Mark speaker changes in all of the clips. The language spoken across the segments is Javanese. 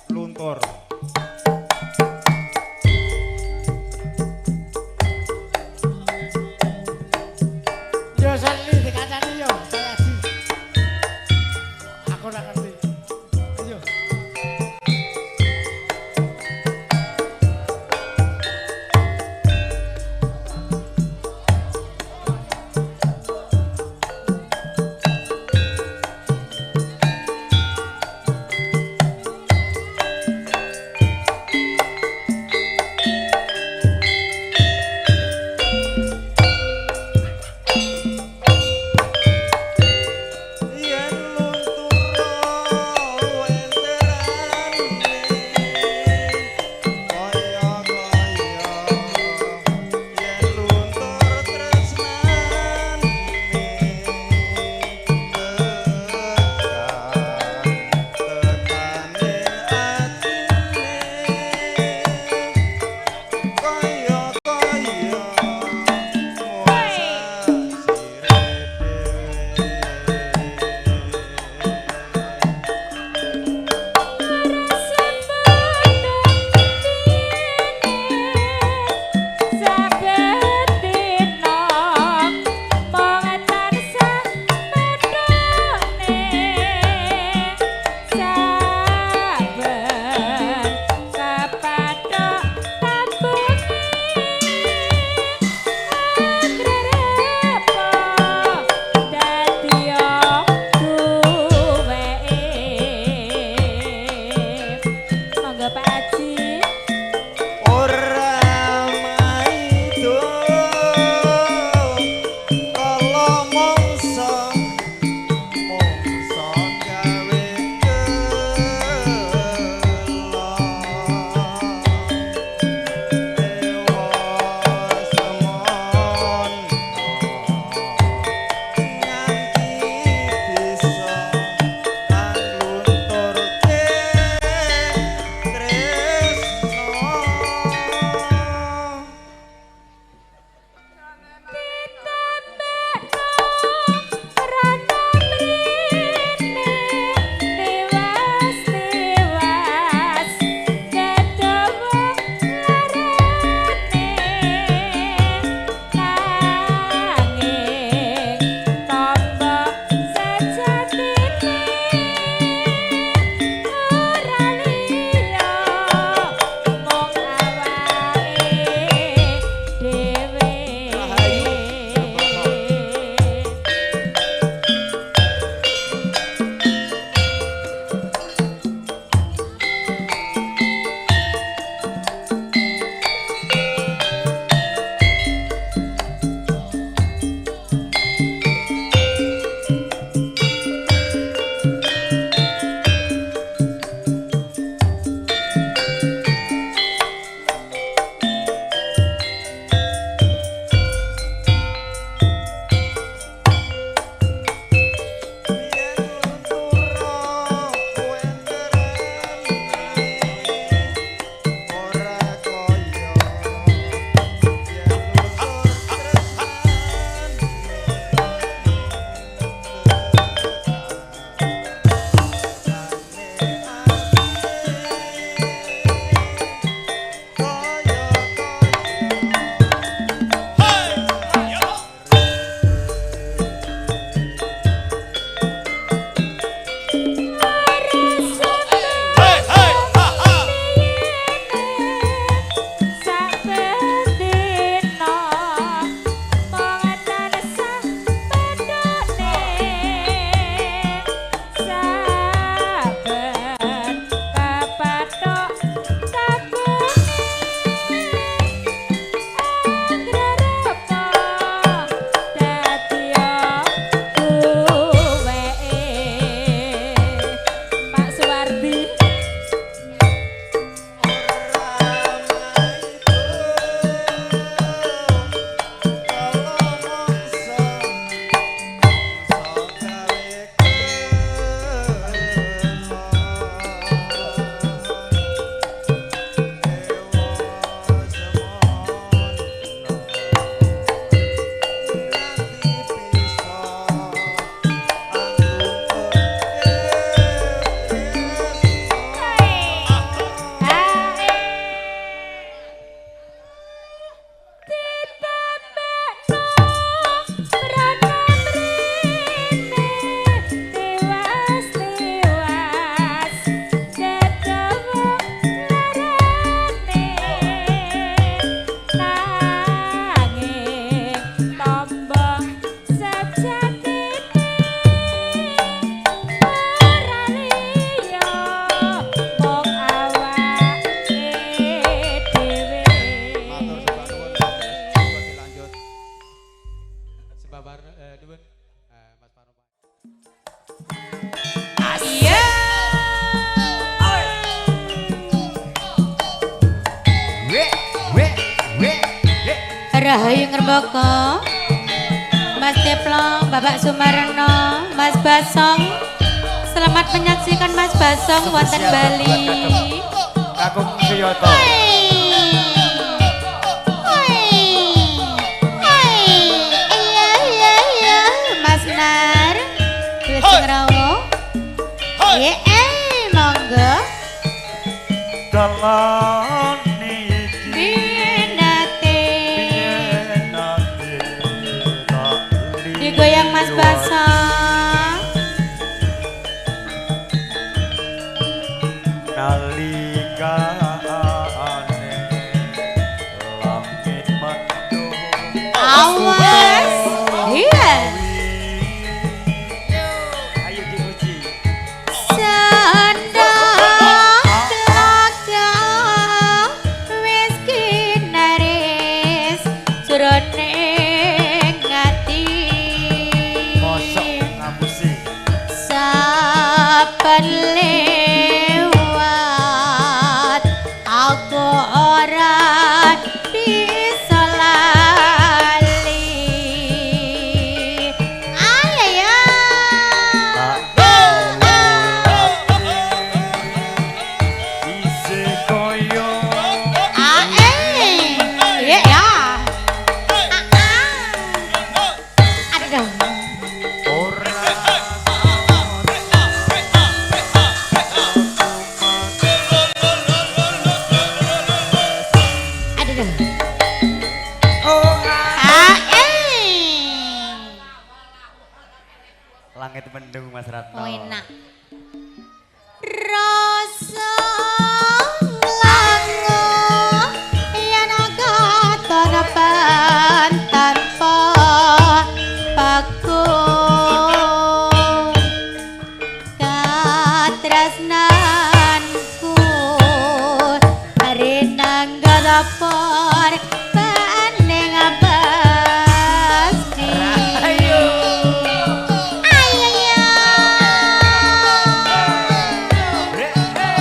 Speaker 1: luntur.
Speaker 2: Yo Sali dikandani yo, saya Haji. Aku ora ngerti. Ayo.
Speaker 1: Rahayu Ngerboko, Mas Teplong, Bapak Sumarno, Mas Basong. Selamat menyaksikan Mas Basong wonten Bali.
Speaker 2: Kakung Suyoto.
Speaker 1: Iya, Mas Nar, wis ngrawo. Monggo.
Speaker 2: Dalan
Speaker 1: digoyang Mas Basong.
Speaker 2: Nalika ane langit mendung
Speaker 1: Awas. Iya.
Speaker 2: Ayo dipuji.
Speaker 1: Sandang telaga wis kinaris jroning ati.
Speaker 2: Mosok ngapusi.
Speaker 1: Saben lewat aku ora bisa lali. Ayo
Speaker 2: Ise koyo
Speaker 1: ya ya. Aduh.
Speaker 2: ora
Speaker 1: Aduh.
Speaker 2: langit mendung Mas Ratno.
Speaker 1: Enak. Rasa lango yen katon pan tanpa pakung katresnanku renang gadapor paning abasti. Ayo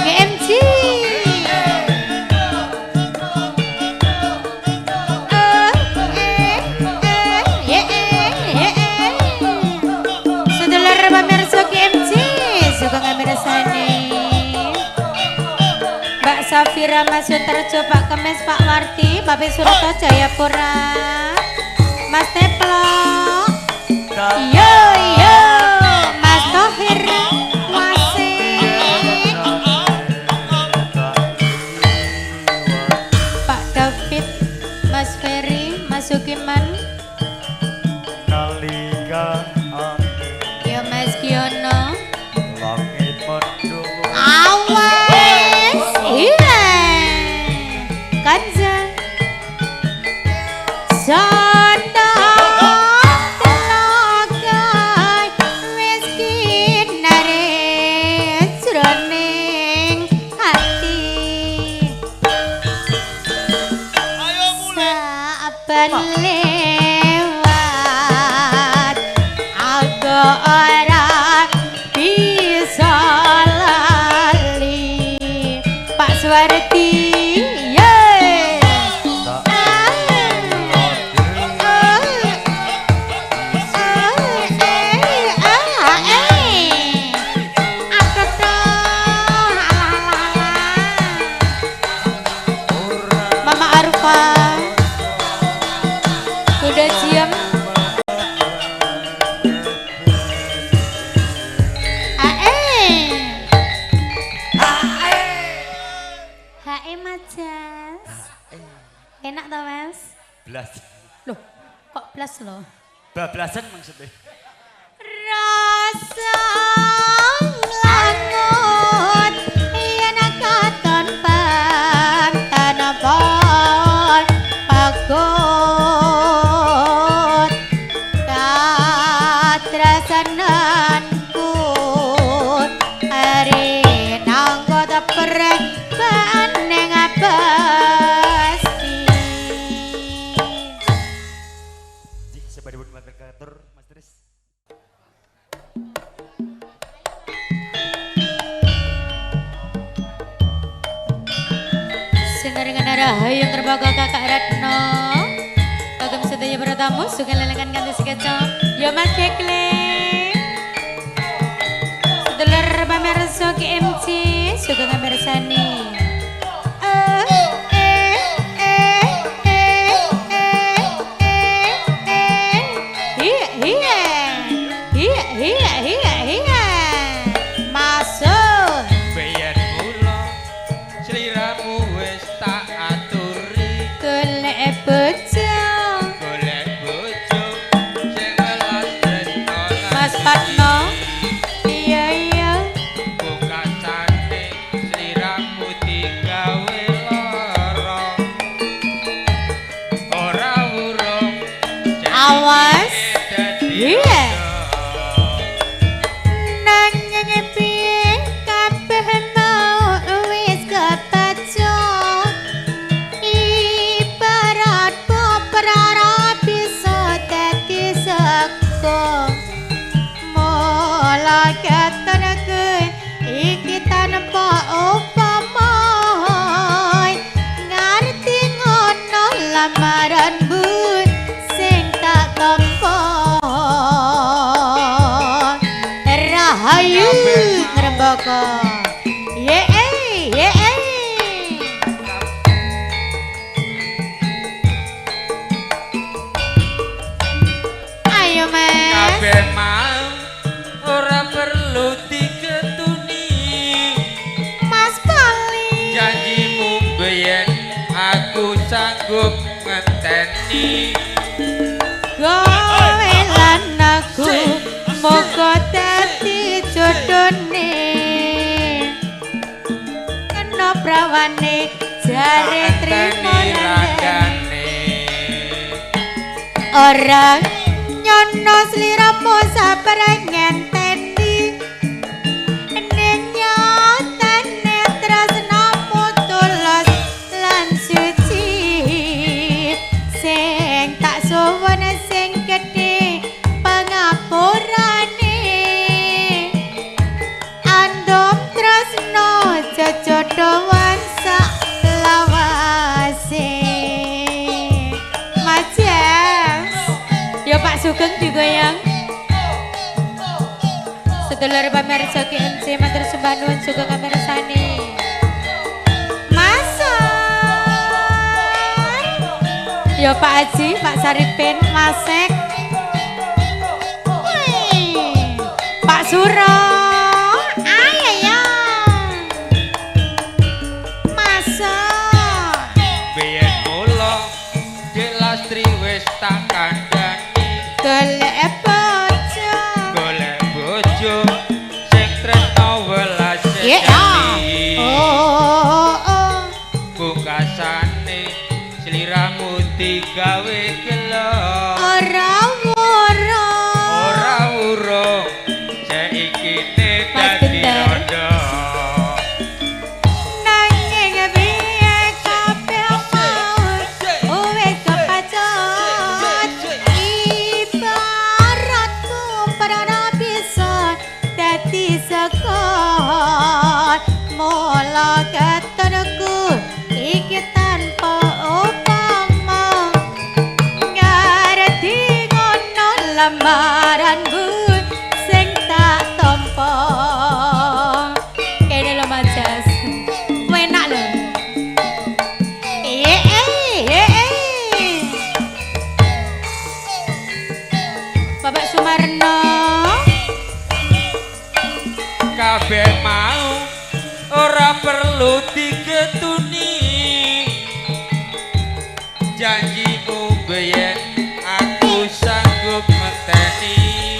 Speaker 1: GMG. Sedulur pamirsa GMG suka ngamirasani. Mbak Safira Mas Sutarjo, Pak Kemes, Pak Warti, Bapak Surto Jayapura, Mas Teplok. Yo yo Mas Tohir Wasik, Pak David, Mas Ferry, Mas Sukiman,
Speaker 2: Nalika ane
Speaker 1: ya Mas Kiono.
Speaker 2: langit mendung
Speaker 1: Awas, iya, Kanjeng. Sandang telaga wis kinaris jroning ati. Saben lewat aku ora bisa lali. Pak Suwarti, yeay. Mama Arfa udah siap. Hae Majas. Enak tau Mas?
Speaker 2: belas.
Speaker 1: Loh, kok plus loh?
Speaker 2: Bablasan maksudnya.
Speaker 1: Rasa langut yen katon pantan pon pagot katresnanku are nanggo teper paning abasti.
Speaker 2: Sebaripun matur Mas Tris. Sing
Speaker 1: Rahayu Ngerboko Kakak Retno, Ya para tamu suka lelekan ganti sekeco. Yo Mas Dekle. Sedulur pamirsa KMC suka ngamirsani.
Speaker 3: Sanggup ngenteni
Speaker 1: gawe lan aku moga dadi jodhone kena prawane jare trimo ragane ora nyono sliramu sabar ngenteni ning nyatane tresnamu tulus lan suci sing tak suwun sing gedhe pangapurane andom tresno jejodhoan sak lawase Mas yo Pak Sugeng digoyang sedulur pamirsa KMC matur sembah nuwun sugeng ngamirsani yo Pak Haji, Pak Saripin, Masek Pak Suro ayo masuk
Speaker 3: biyen mula Dik Lastri wis tak kandhani golek bojo sing tresno welas sejati pungkasane sliramu digawe gelo
Speaker 1: ora
Speaker 3: urung saiki ne dadi rondo
Speaker 1: nanging piye kabeh mau wis kepacut ibaratku ora bisa dadi sekon mula ketenku iki tanpa lamaran bu sing tak tampa kene lho Majas enak lho Bapak Sumarno
Speaker 3: kabeh mau ora perlu digetuni janjimu biyen aku sanggup ngenteni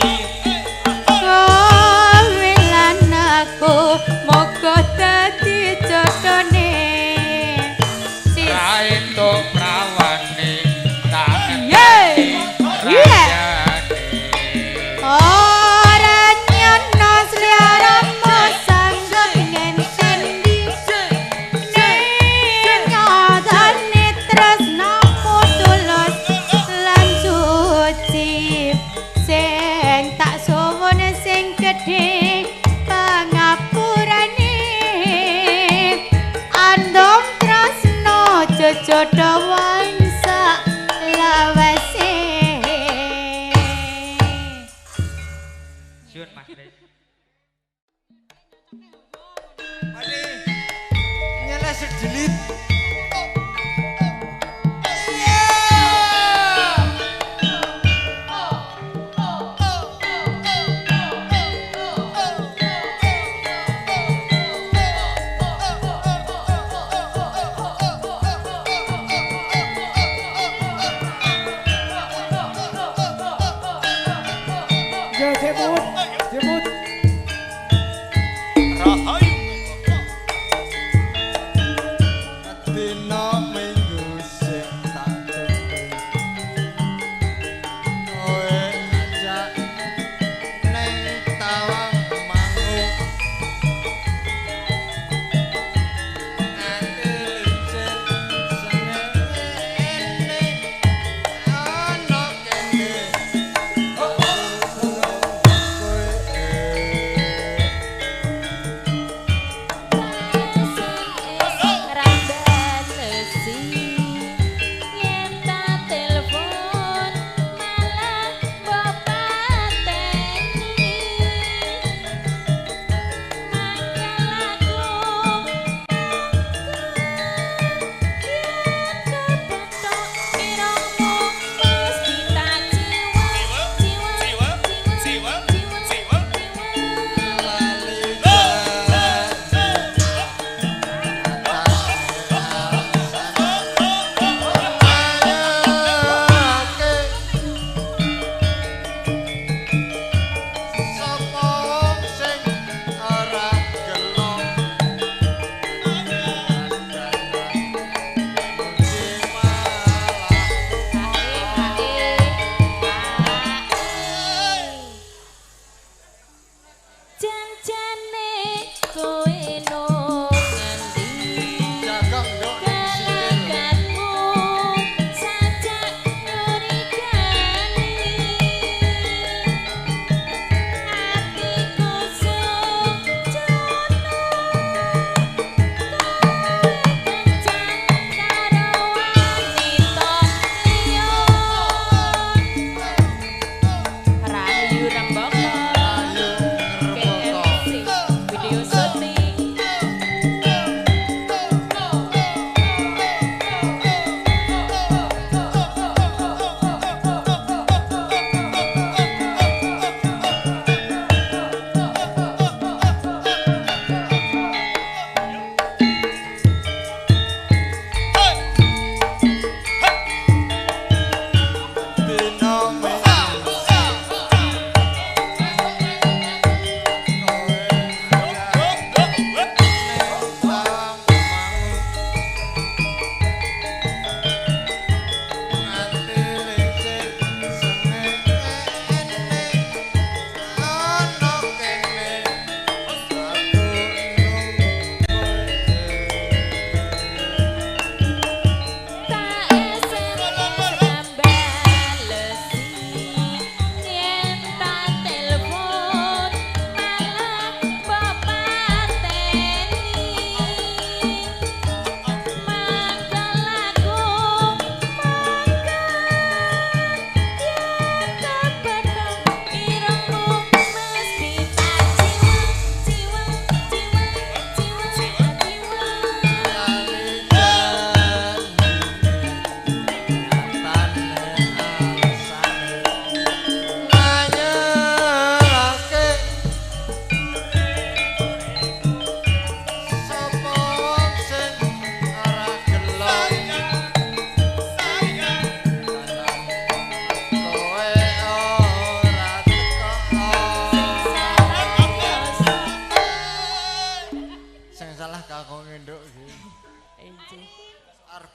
Speaker 1: kowe lan aku moga dadi jodhone
Speaker 3: ra entuk prawane tak ngenteni
Speaker 1: ora nyono sliramu sanggup ngenteni ning nyatane tresnamu tulus lan suci sing tak suwun sing gedhe pangapurane andom tresno jejodhoan sak lawase
Speaker 2: Yo jebut, jebut.
Speaker 4: Rahayu dina minggu sing tak tunggu kowe ajak neng tawang mangu nganti lincir senene ana kene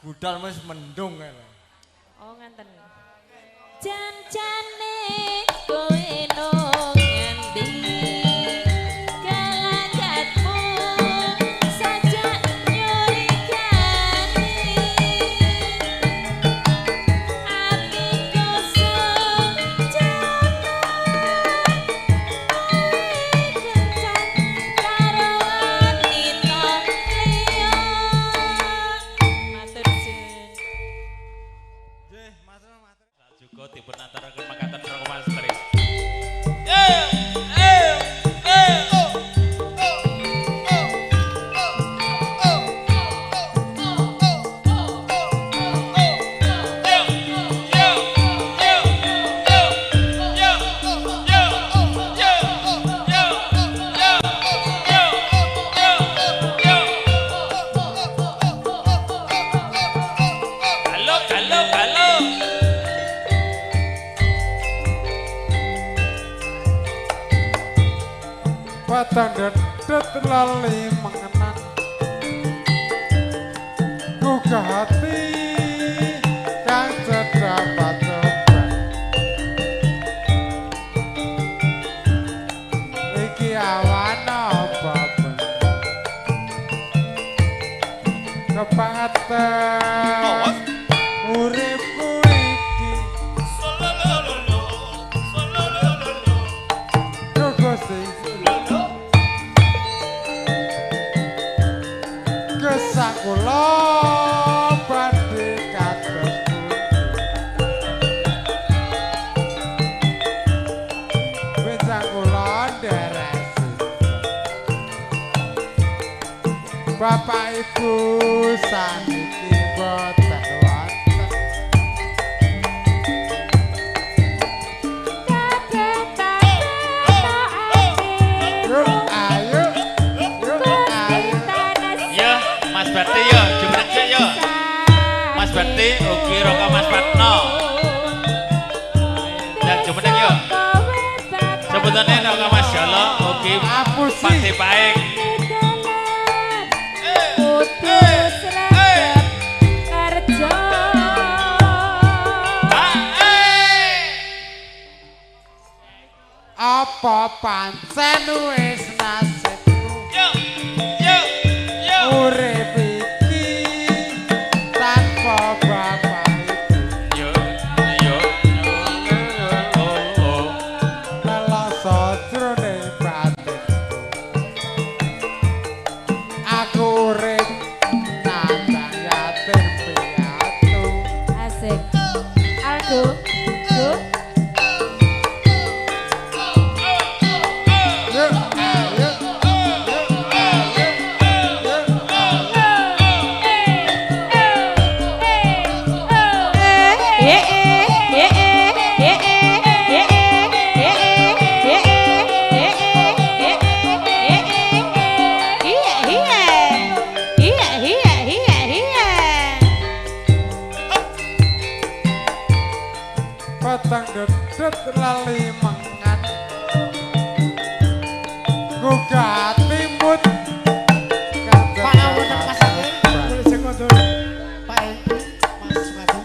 Speaker 4: budal wis mendung kae lho.
Speaker 1: Oh ngenten. Jan-jane kowe nang endi? Gelagatmu sajak nyurigani. Atiku sejono kencan karo wanita liya. Matur sin.
Speaker 4: Nggih, matur.
Speaker 3: Juga dipun aturaken mekaten Mas Tris.
Speaker 2: lali mengenang gugah hati kang sedapat coba iki awan apa kebangetan uripku iki Gusti gesang kula badhe kados gesang kula nderesi Bapak Ibu saniki boten wonten yuk ayo
Speaker 3: Ya, Mas Bakti yo, jembrek sik yo. Mas Bakti ugi roko Mas Patno. Dan jembrek yo. Sebutane roko Mas Jolo ugi Pati Paing.
Speaker 2: apa pancen wis nasibku
Speaker 3: Yo.
Speaker 2: urip iki tanpa bapak ibu
Speaker 3: Yo.
Speaker 2: nelasa jroning batinku aku urip nandang yatim piatu
Speaker 1: Asik. Algo. Go.
Speaker 2: yuk ayo petang dedet lali mangan gugah timut
Speaker 5: Pak wonten pasane boleh sing ngondur Pak Mas Sukadi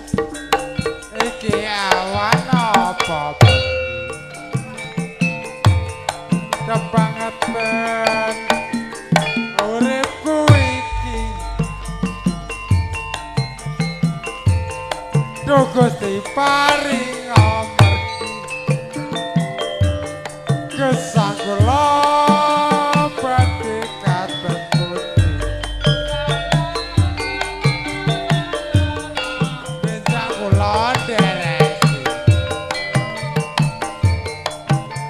Speaker 2: iki awan apa kebangetan uripku iki Duh Gusti paring amargi gesang kula badhe katon putih gesang kula nderesi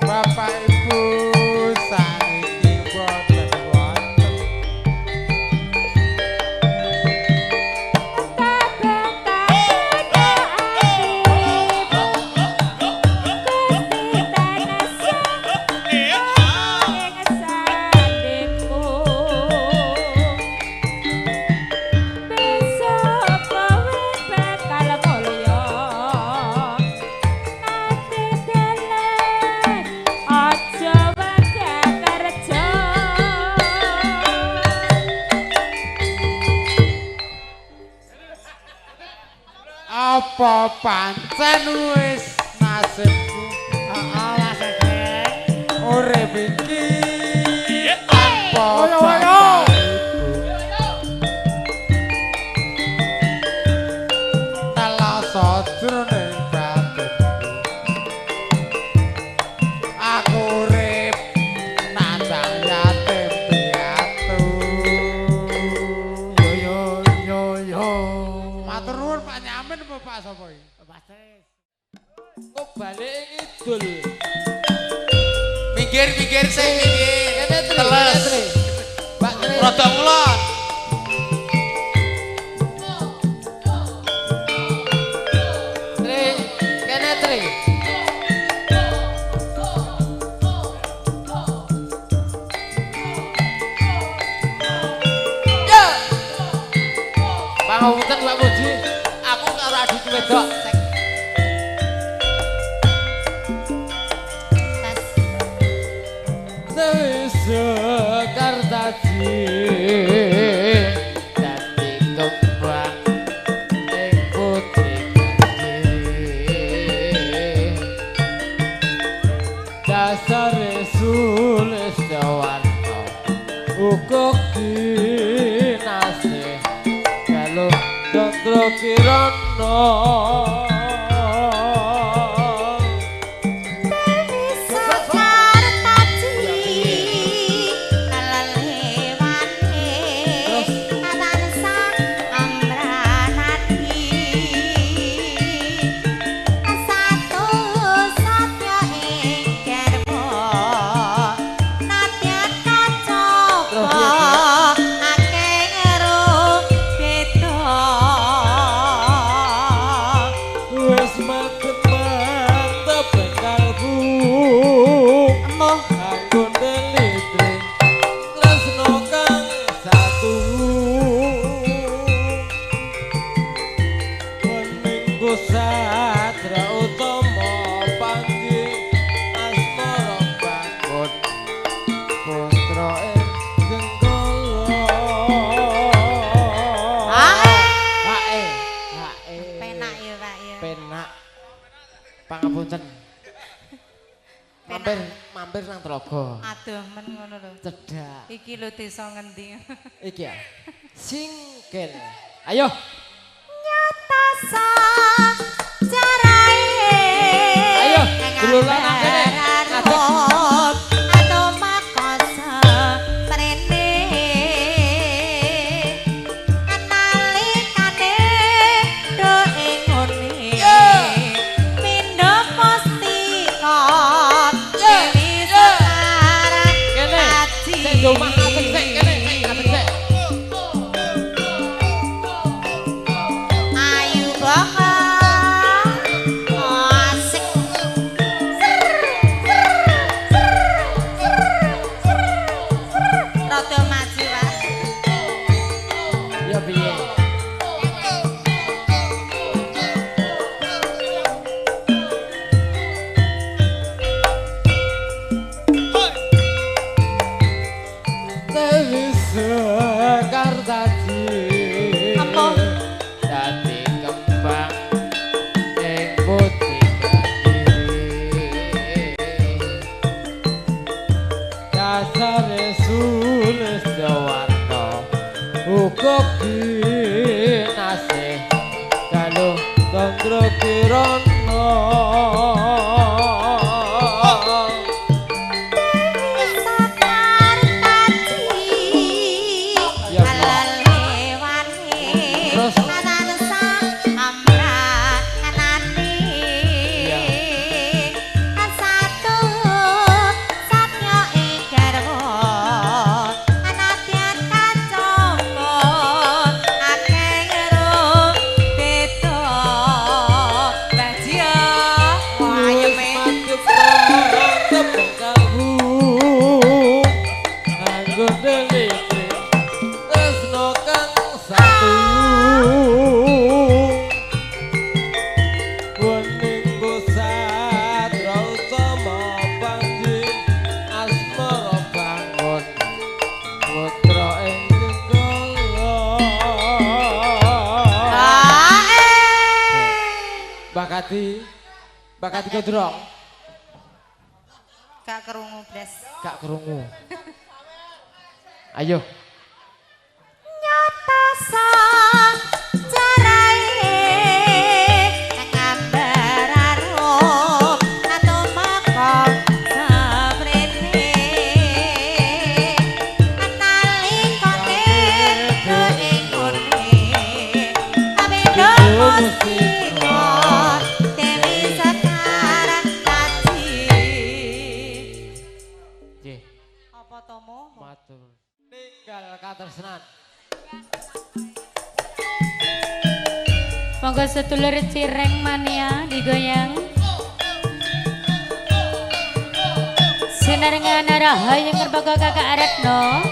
Speaker 2: Bapak Ibu saniki boten wonten apa pancen wis nasibku
Speaker 5: nasibnya
Speaker 2: urip iki tanpa bapak ibu nelasa jroning batinku aku urip nandang yatim piatu
Speaker 5: yo
Speaker 2: matur nuwun Pak Nyamin apa Pak sapa iki
Speaker 5: kok balik idul
Speaker 3: Mikir sing
Speaker 5: Kartaji dadi kembang ing putri Kediri dasare Sulistyawarna uga kinasih kalau Candra Kirana Pangapunten. Mampir nang Tlaga.
Speaker 1: Aduh, men ngono lho.
Speaker 5: Cedhak.
Speaker 1: Iki lho desa ngendi?
Speaker 5: Iki ya. Sing kene. Ayo.
Speaker 1: Nyata sajarahe.
Speaker 5: Ayo, dululan nang kene.
Speaker 1: Atau makosa prene. Analikane do ing ngene. Mindo mustika Dewi Sekar
Speaker 5: Kene.
Speaker 1: Kaji.
Speaker 5: Sing do mangaten sik kene, sing ngaten sik.
Speaker 1: Ayu banget, asik. Rada maju Pak.
Speaker 5: Ya piye? Dewi Sekar tadi
Speaker 1: Apa?
Speaker 5: dadi kembang ing putri Kediri dasare Sulistyawarna uga kinasih kalau Candra Kirana
Speaker 1: Sakar Kaji.
Speaker 5: Ya, Bu.
Speaker 1: Alalewane.
Speaker 5: Terus?
Speaker 1: Anansa amranane.
Speaker 5: Ya.
Speaker 1: Satu satya ing garwa. Anadyan kacangga. Akeh ngero beda. Bajia. Wah, ayeme.
Speaker 5: Bakati Kodrong
Speaker 1: Gak kerungu blas.
Speaker 5: gak kerungu. Ayo.
Speaker 1: Nyata sajarahe ngambar arum atau makom sabrene analikane do ing ngene abedo mustika Dewi Sekar Kaji.
Speaker 5: Nggih,
Speaker 1: Apa tomo?
Speaker 5: matur. Ninggal katresnan.
Speaker 1: Monggo sedulur Cireng mania digoyang. Sinarengan rahayu ngerbaga Kakak Retno.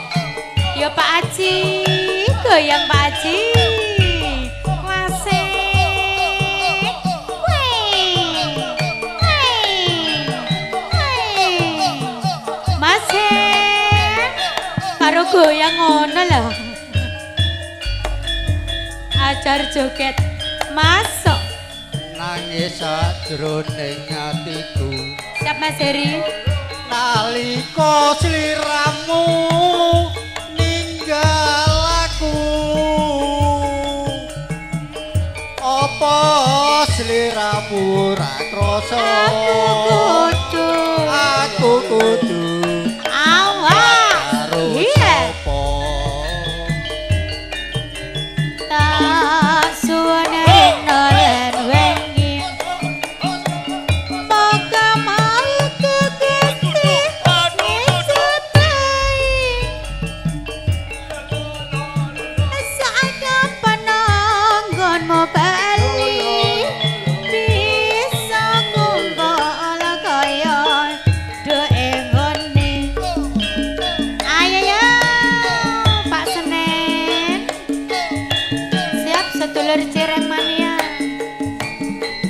Speaker 1: Yo Pak Aji, goyang Pak Aji. Wase. Masih karo goyang ngono lho. Ajar joget masuk.
Speaker 4: Nangis sajroning atiku.
Speaker 1: Siap Mas Heri.
Speaker 4: Nalika sliramu ninggal aku. Apa sliramu ra krasa? Aku kudu
Speaker 1: Awas.
Speaker 4: karo
Speaker 1: Iya.
Speaker 4: sapa?
Speaker 1: Tak suwane nolen wengi. Moga mau Gusti nijatai. Saat penanggonmu bali bisa kumpul kaya doengone. Ayo ya Pak Senen. Siap sedulur Cireng Mania.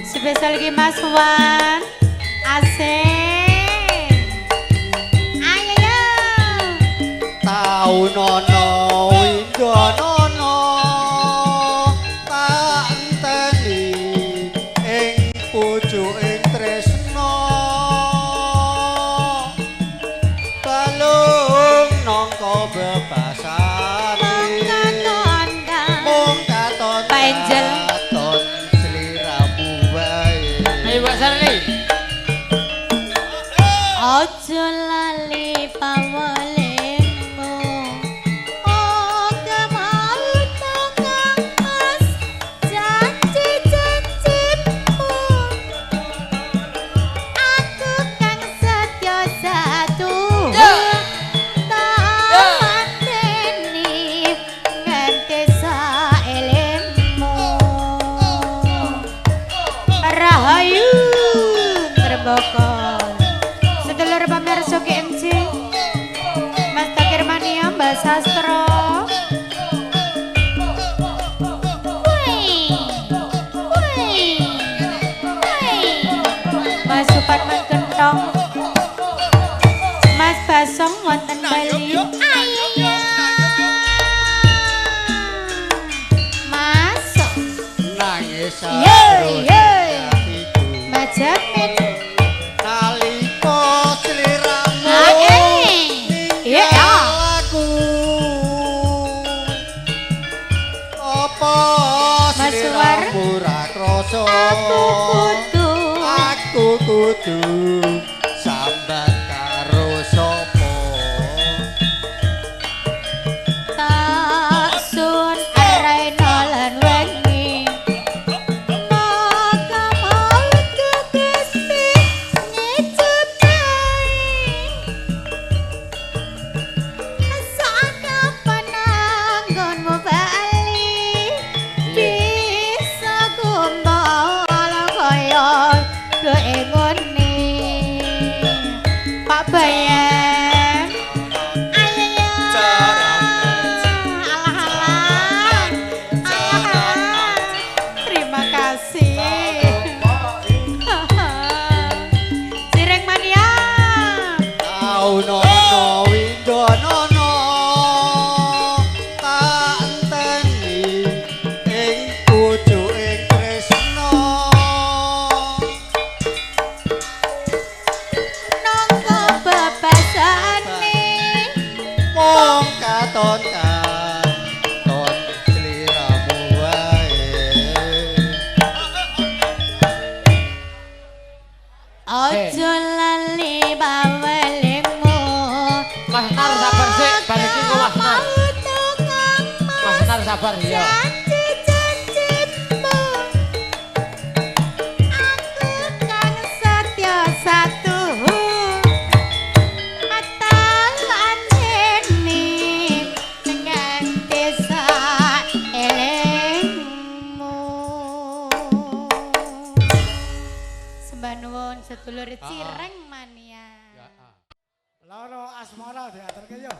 Speaker 1: Spesial lagi Mas Wan. Asik. Ayo ya.
Speaker 4: Tau nono windonono tak enteni ing pucuking tresno balung nangka bebasane mung katon
Speaker 1: Panjel.
Speaker 4: katon sliramu wae.
Speaker 2: Ayo Mbak Sarli.
Speaker 1: Ojo lali pawelenmu. Oga mau tukang mas janji-janjimu. Aku kang setya satu. Tak mandeni nganti saelengmu. Rahayu ngrembaka. Sedulur pamirsa GMJ Mas Takir Mania Mbak Sastro. Wih, wih, wih. Mas Suparman Gentong Mas Basong wonten Bali. Ayo masuk.
Speaker 4: Nangis
Speaker 1: Yeay,
Speaker 4: sajroning
Speaker 1: yeay.
Speaker 4: atiku.
Speaker 1: Mbak Jamin.
Speaker 4: Nalika sliramu
Speaker 1: Iya.
Speaker 4: aku apa
Speaker 1: Mas
Speaker 4: sliramu ra krasa
Speaker 1: Aku kudu
Speaker 4: sambat karo sapa
Speaker 1: tak sun arai nolan wengi. Maka mau Gusti nijatai. Saat penanggonmu bali bisa kumpul kaya doengone. Pak Bayan. Ayo ya. Alah-alah. Alah-alah. Terima kasih. Cireng Mania.
Speaker 4: tau nono windonono tak enteni ing pucuking tresno
Speaker 1: Nangka bebasane.
Speaker 4: mung katon katon sliramu wae.
Speaker 1: Ojo lali bawelemu.
Speaker 2: Mas Nar sabar sik, balik iki kok Mas Nar. Mas Nar sabar ya.
Speaker 1: Janji-janjimu. Aku kang setya satu. Tak andeni nganti saelengmu. Sembah nuwun sedulur Cireng Mania.
Speaker 5: Loro asmara diaturke yo.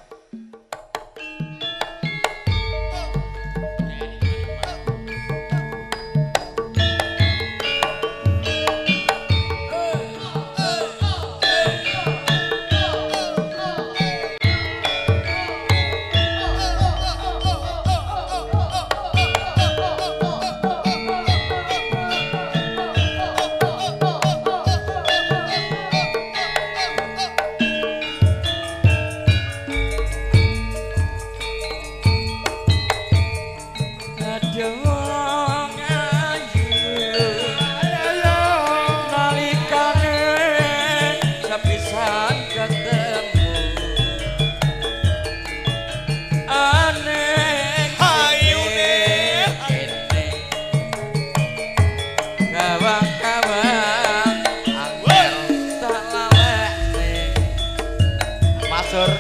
Speaker 6: Dewang ayu nalikane sepisan ketemu aneh hayune kene kawang-kawang angel tak lawekne
Speaker 2: Masur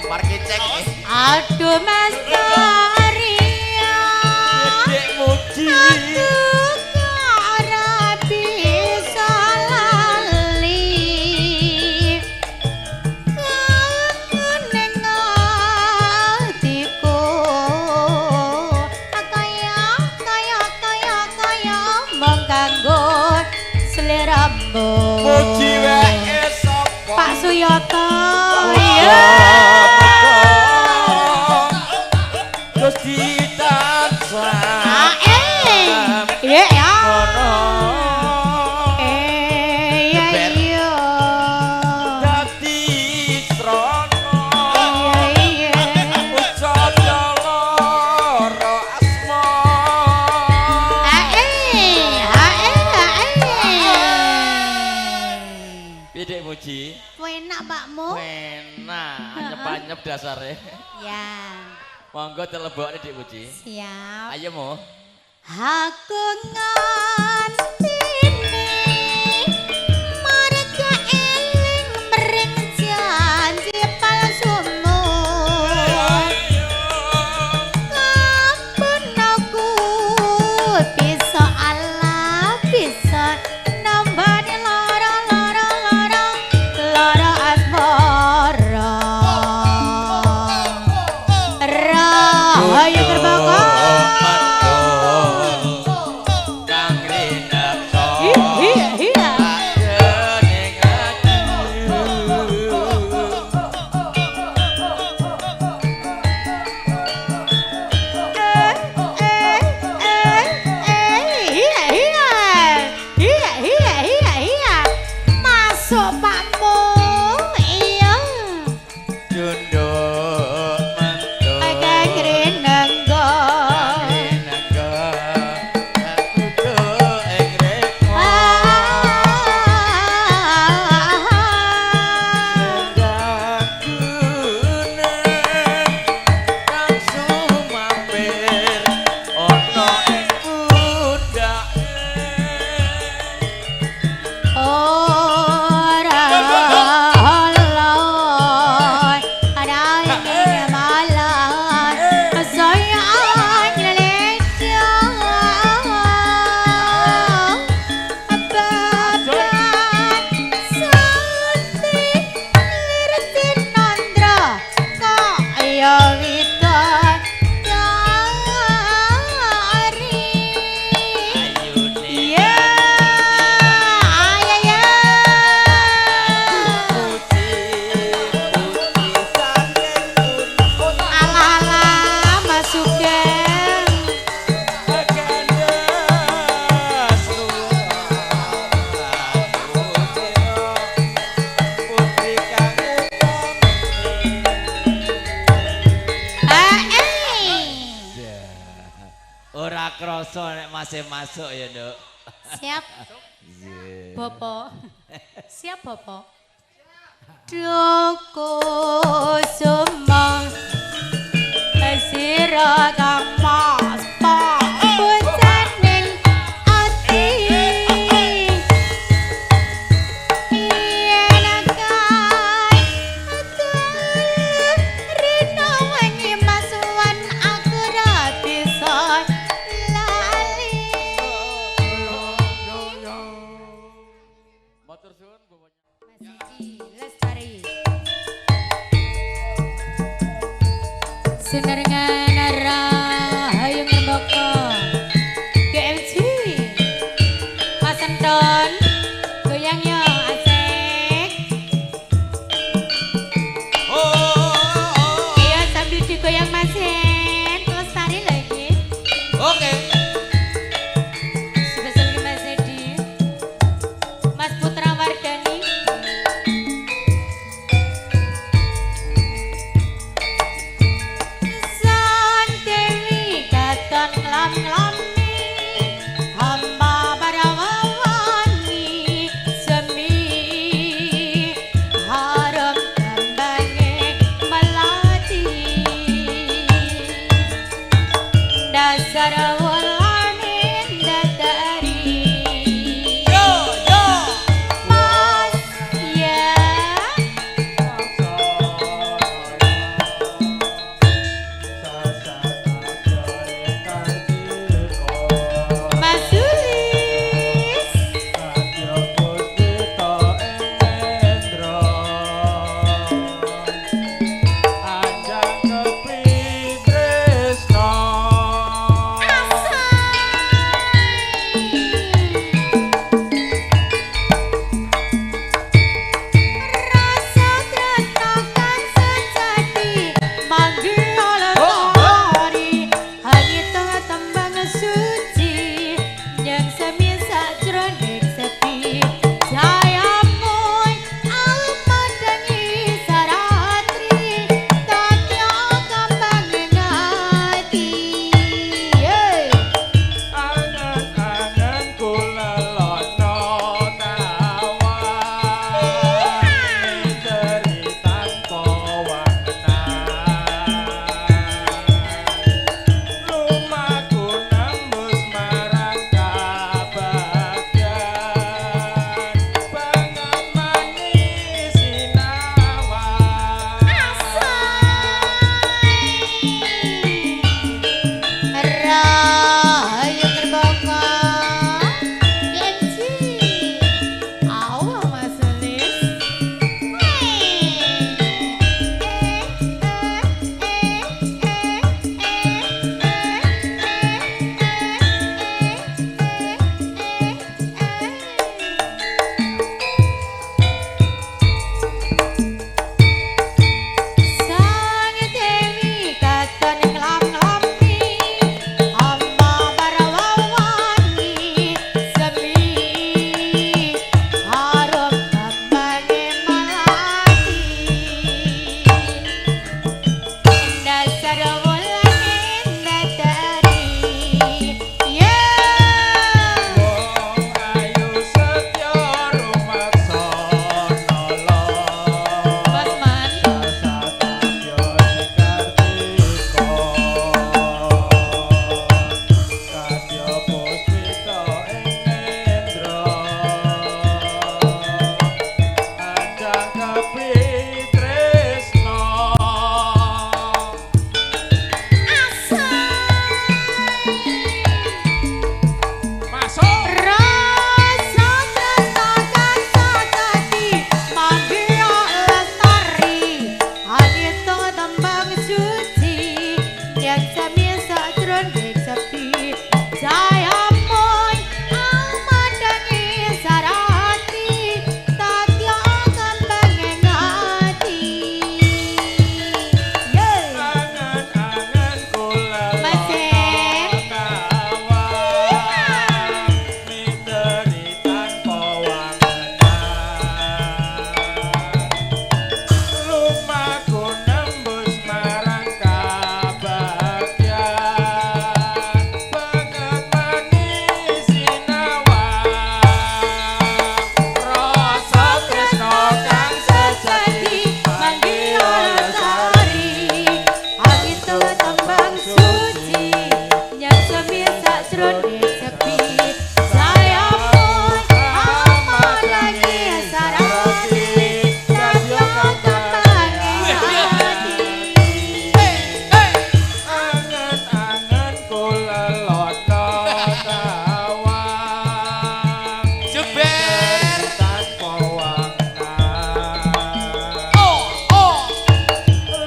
Speaker 2: marki cek
Speaker 1: Aduh Mas Arya
Speaker 6: Dek muji
Speaker 1: Aku ora bisa lali Kangen atiku Kaya mong kanggo sliramu
Speaker 6: muji wae sapa
Speaker 1: Pak Suyoto ya
Speaker 6: Gusti tansah
Speaker 1: iya ya
Speaker 6: ono
Speaker 1: iya
Speaker 6: dadi srana
Speaker 1: iya
Speaker 6: ucap lara asma Piye muji
Speaker 1: enak pakmu
Speaker 6: enak anyep-anyep dasare
Speaker 1: ya
Speaker 6: monggo telebokne Dik Muji
Speaker 1: siap
Speaker 6: ayo mo
Speaker 1: aku ngantini marga eling mering janji palsumu ampun aku bisa Allah bisa nambani lara asmara rahayu terbakar
Speaker 6: kang rinakso
Speaker 1: iya
Speaker 6: adening
Speaker 1: iya masuk pakmu iya
Speaker 6: junduk mantu
Speaker 1: agak rinenggo
Speaker 6: rinangga aku ing rekmo gagune kang sumampir ana ing pundake
Speaker 1: ora halai ada ini malah saya nyeleca babat santi lirisin nandra kaya witan dari
Speaker 6: ayune
Speaker 1: iya ya
Speaker 6: puji saking pun
Speaker 1: ala masukan
Speaker 6: agandas putri kang ora krasa nek masih masuk ya, Nduk.
Speaker 1: siap Bopo siap Bopo Doko semang sira kang mas pucaning ati yen kan rino wengi masuwan aku ra bisa lali
Speaker 6: Matur suwun Bapak.
Speaker 1: Masiji Lestari Sinerengan Rahayu Ngrembaka GMG Mas Anton goyang yo asik iya sambil digoyang Mas Hen Lestari lagi
Speaker 6: Oke.
Speaker 1: spesial ke Mas Edi Mas Putra Wardani Sang Dewi katon kelam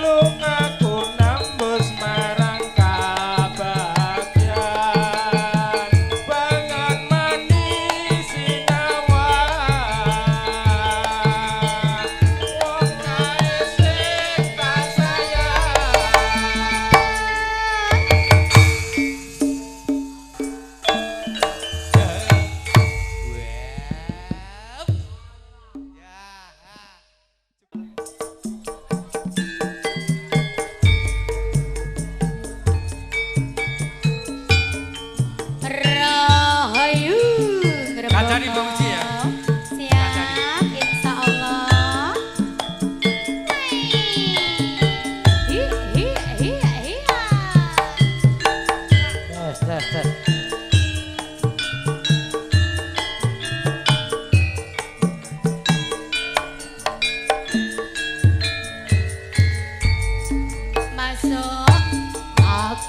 Speaker 7: Lungaku nembus marang kabagyan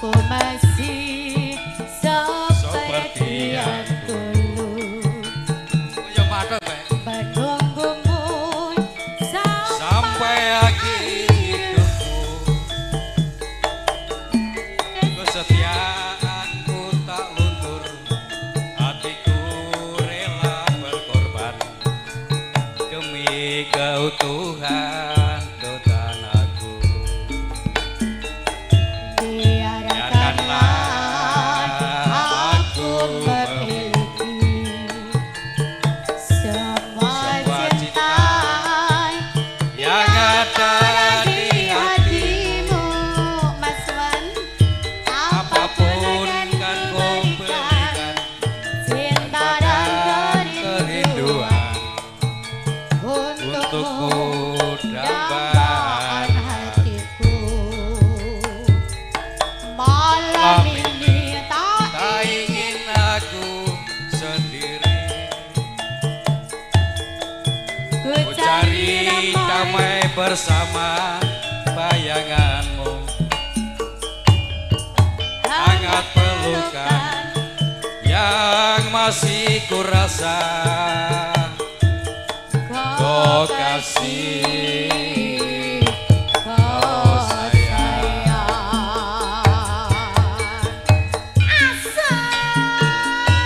Speaker 1: Aku masih seperti yang dulu
Speaker 3: Yang mana, Pak?
Speaker 1: menunggumu
Speaker 3: Sampai akhir hidupku Kesetiaanku tak luntur Hatiku rela berkorban Demi keutuhan dotan aku
Speaker 1: biarkanlah aku memiliki semua cinta
Speaker 3: Yang ada di
Speaker 1: hatimu, Mas Wan.
Speaker 3: Apapun kan kau berikan
Speaker 1: cinta dan kerinduan
Speaker 3: Kerinduan
Speaker 1: untukmu,
Speaker 3: untukmu
Speaker 1: dambaan
Speaker 3: dambaan
Speaker 1: hatiku. Malam ini tak
Speaker 3: Tak ingin aku sendiri
Speaker 1: ku
Speaker 3: Ku cari damai bersama bayanganmu Hangat pelukan yang masih ku rasa Kau kasih
Speaker 1: kau sayang.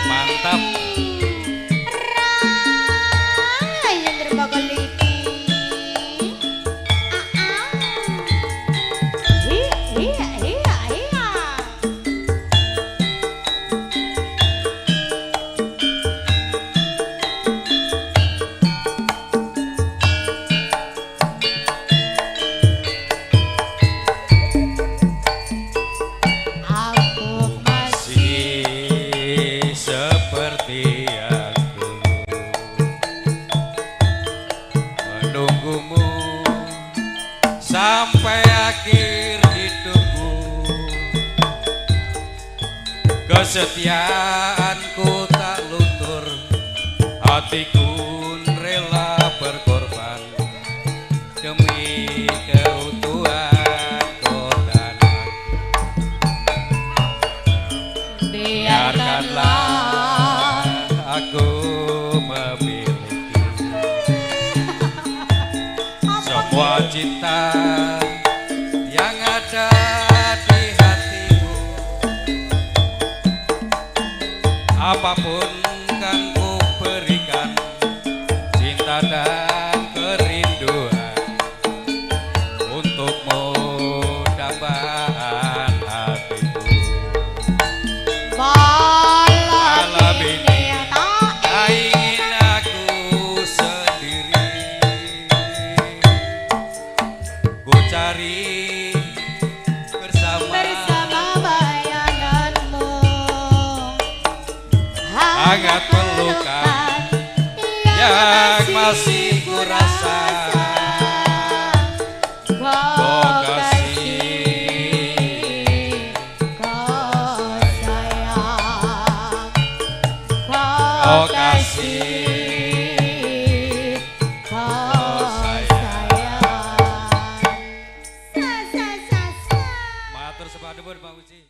Speaker 3: Mantap
Speaker 1: Yang terbakar liti. Iya. Aku
Speaker 3: masih seperti yang dulu menunggumu sampai akhir hidupku kesetiaanku tak luntur hatiku rela berkorban demi keutuhan kodan biarkanlah aku memiliki semua cinta yang ada di hatimu apapun kan ku berikan cinta dan kerinduan untukmu dambaan hatiku
Speaker 1: malam ini
Speaker 3: tak ingin aku sendiri ku cari bersama
Speaker 1: bayanganmu
Speaker 3: hangat pelukan yang masih ku rasa kau kasih
Speaker 1: kau sayang,
Speaker 3: kau kasih
Speaker 1: kau sayang.
Speaker 3: matur sepadu pun Pak Uci